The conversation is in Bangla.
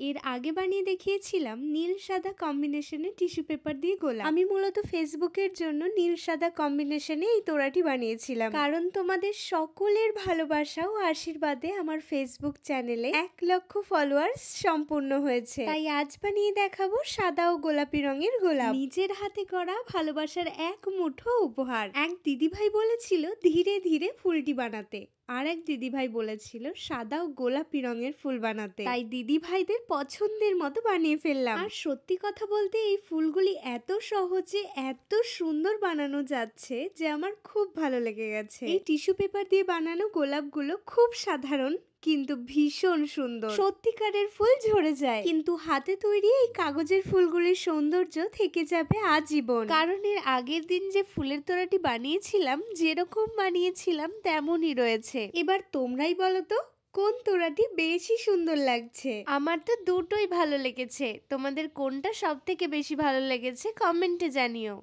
এর আগে বানিয়ে দেখিয়েছিলাম নীল সাদা কম্বিনেশনে টিস্যু পেপার দিয়ে গোলাপ। আমি মূলত ফেসবুকের জন্য নীল সাদা কম্বিনেশনে এই তোড়াটি বানিয়েছিলাম, কারণ তোমাদের সকলের ভালোবাসা ও আশীর্বাদে আমার ফেসবুক চ্যানেলে 1,00,000 ফলোয়ার্স সম্পূর্ণ হয়েছে। তাই আজ বানিয়ে দেখাবো সাদা ও গোলাপি রঙের গোলাপ, নিজের হাতে করা ভালোবাসার এক মুঠো উপহার। এক দিদিভাই বলেছিল ধীরে ধীরে ফুলটি বানাতে, আর এক দিদিভাই বলেছিল সাদা ও গোলাপি রঙের ফুল বানাতে। তাই দিদিভাইদের পছন্দের মতো বানিয়ে ফেললাম। আর সত্যি কথা বলতে এই ফুলগুলি এত সহজে এত সুন্দর বানানো যাচ্ছে যে আমার খুব ভালো লেগে গেছে। এই টিস্যু পেপার দিয়ে বানানো গোলাপগুলো খুব সাধারণ কিন্তু ভীষণ সুন্দর, সত্যিকারের ফুল ঝরে যায়, কিন্তু হাতে তৈরি এই কাগজের ফুলগুলির সৌন্দর্য থেকে যাবে আজীবন। কারণ এর আগের দিন যে ফুলের তোড়াটি বানিয়েছিলাম যেরকম বানিয়েছিলাম তেমনই রয়েছে। এবার তোমরাই বলো তো কোন তোড়াটি বেশি সুন্দর লাগছে? আমার তো দুটোই ভালো লেগেছে, তোমাদের কোনটা সব থেকে বেশি ভালো লেগেছে কমেন্টে জানিও।